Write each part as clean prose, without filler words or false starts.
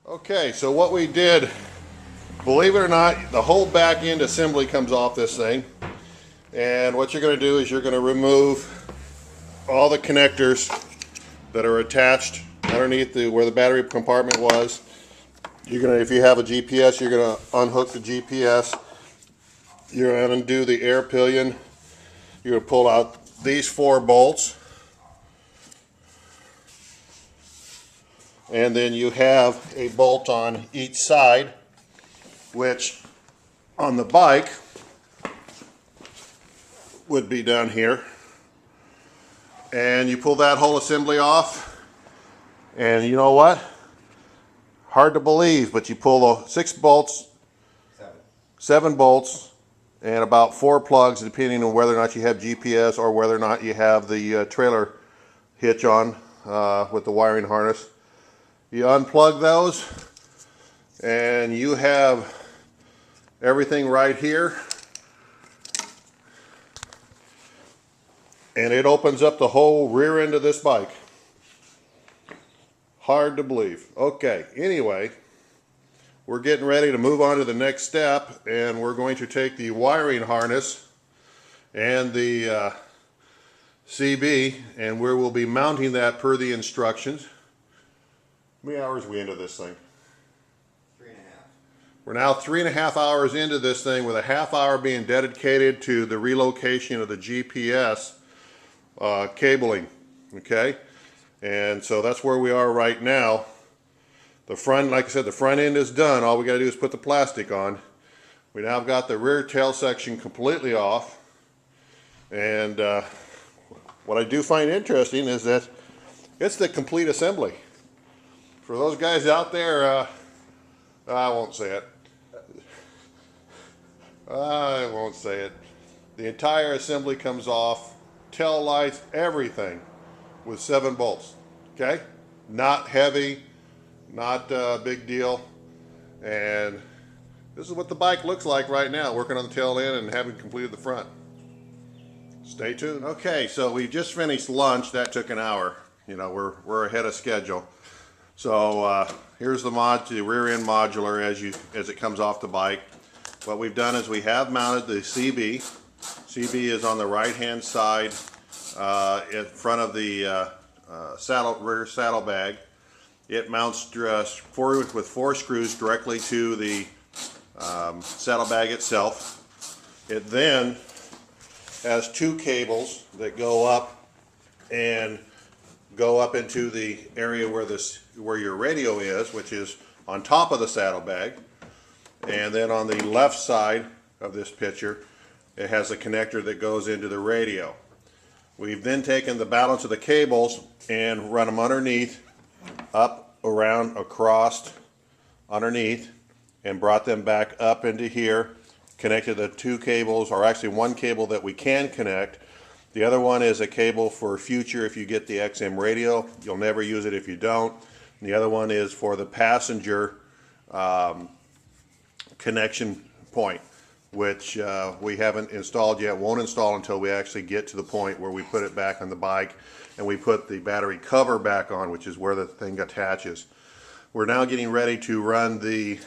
Okay, so what we did, believe it or not, the whole back end assembly comes off this thing. And what you're going to do is you're going to remove all the connectors that are attached underneath where the battery compartment was. You're going to, if you have a GPS, you're going to unhook the GPS. You're going to undo the air pillion. You're going to pull out these 4 bolts. And then you have a bolt on each side, which on the bike would be down here. And you pull that whole assembly off, and you know what? Hard to believe, but you pull the 6 bolts, 7 bolts, and about 4 plugs, depending on whether or not you have GPS or whether or not you have the trailer hitch on with the wiring harness. You unplug those, and you have everything right here. And it opens up the whole rear end of this bike. Hard to believe. Okay, anyway, we're getting ready to move on to the next step, and we're going to take the wiring harness and the CB, and we will be mounting that per the instructions. How many hours are we into this thing? 3.5. We're now 3.5 hours into this thing, with a half hour being dedicated to the relocation of the GPS cabling. Okay, and so that's where we are right now. The front, like I said, the front end is done. All we got to do is put the plastic on. We now got the rear tail section completely off, and what I do find interesting is that it's the complete assembly. For those guys out there, I won't say it. I won't say it. The entire assembly comes off, tail lights, everything, with 7 bolts. Okay? Not heavy, not a big deal. And this is what the bike looks like right now, working on the tail end and having completed the front. Stay tuned. Okay, so we just finished lunch. That took an hour. You know, we're ahead of schedule. So here's the rear end modular as it comes off the bike. What we've done is we have mounted the CB. CB is on the right hand side in front of the rear saddlebag. It mounts with 4 screws directly to the saddlebag itself. It then has 2 cables that go up into the area where your radio is, which is on top of the saddlebag. And then on the left side of this picture, it has a connector that goes into the radio. We've then taken the balance of the cables and run them underneath, up, around, across, underneath, and brought them back up into here, connected the 2 cables, or actually 1 cable that we can connect. The other one is a cable for future if you get the XM radio. You'll never use it if you don't. And the other one is for the passenger connection point, which we haven't installed yet, won't install until we actually get to the point where we put it back on the bike and we put the battery cover back on, which is where the thing attaches. We're now getting ready to run the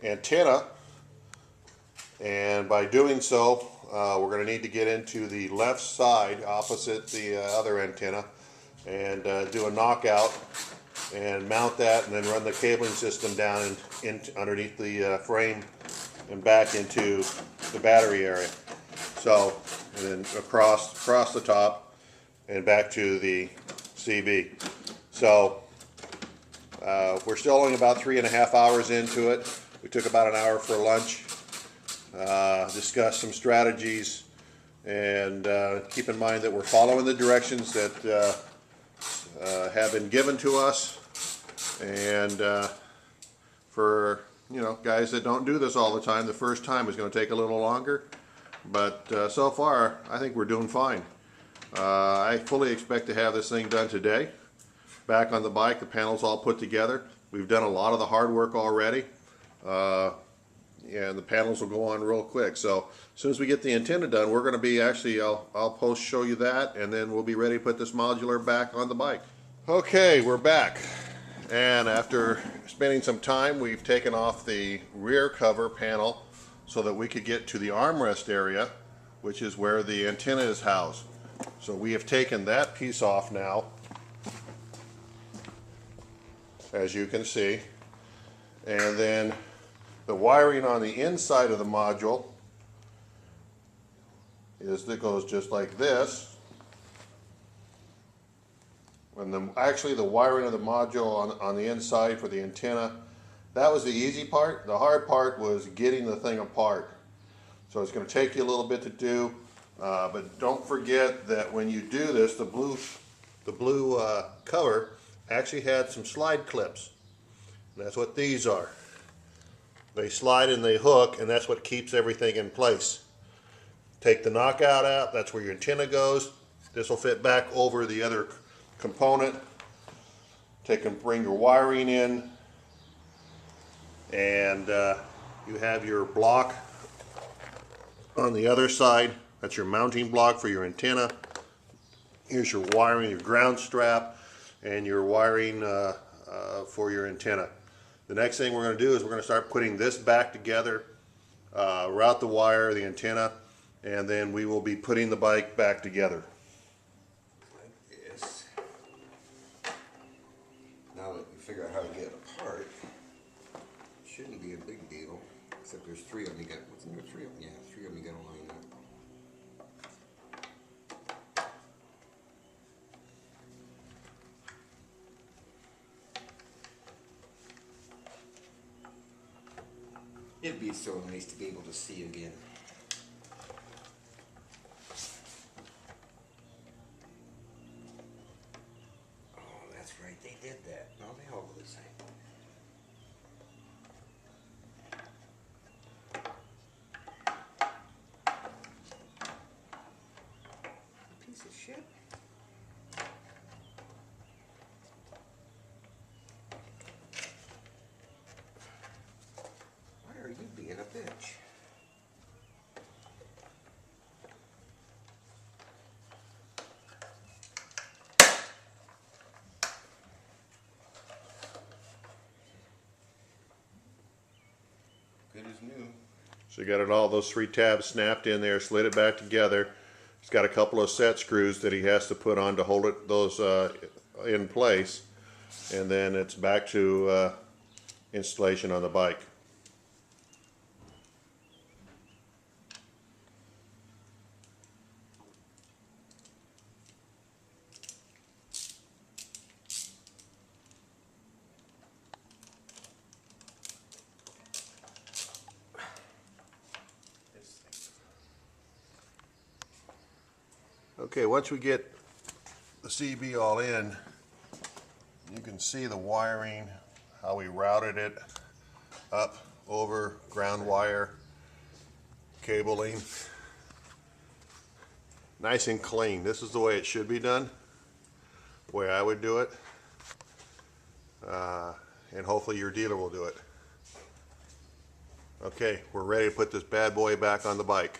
antenna, and by doing so, we're going to need to get into the left side opposite the other antenna and do a knockout and mount that, and then run the cabling system down underneath the frame and back into the battery area. So, and then across the top and back to the CB. So we're still only about 3.5 hours into it. We took about an hour for lunch, discussed some strategies, and keep in mind that we're following the directions that have been given to us. And for guys that don't do this all the time, the first time is going to take a little longer, but so far I think we're doing fine. I fully expect to have this thing done today. Back on the bike, the panels all put together. We've done a lot of the hard work already, and the panels will go on real quick. So as soon as we get the antenna done, we're going to be I'll show you that, and then we'll be ready to put this modular back on the bike. Okay, we're back. And after spending some time, we've taken off the rear cover panel so that we could get to the armrest area, which is where the antenna is housed. So we have taken that piece off now, as you can see. And then the wiring on the inside of the module that goes just like this. And actually the wiring of the module on the inside for the antenna, that was the easy part. The hard part was getting the thing apart. So it's going to take you a little bit to do, but don't forget that when you do this, the blue cover actually had some slide clips. And that's what these are. They slide and they hook, and that's what keeps everything in place. Take the knockout out, that's where your antenna goes. This will fit back over the other component. Take and bring your wiring in, and you have your block on the other side. That's your mounting block for your antenna. Here's your wiring, your ground strap, and your wiring for your antenna. The next thing we're going to do is we're going to start putting this back together, route the wire, the antenna, and then we will be putting the bike back together. Like this. Now that we figure out how to get it apart, it shouldn't be a big deal, except there's three of them. Wasn't there three of them? Yeah, three of them you got to line up. It'd be so nice to be able to see again. Oh, that's right, they did that. No, they all go the same. Piece of shit. Why are you being a bitch? Good as new. So you got it all, those three tabs snapped in there, slid it back together. He's got a couple of set screws that he has to put on to hold it in place, and then it's back to installation on the bike. Okay, once we get the CB all in, you can see the wiring, how we routed it up over ground wire, cabling. Nice and clean. This is the way it should be done, the way I would do it, and hopefully your dealer will do it. Okay, we're ready to put this bad boy back on the bike.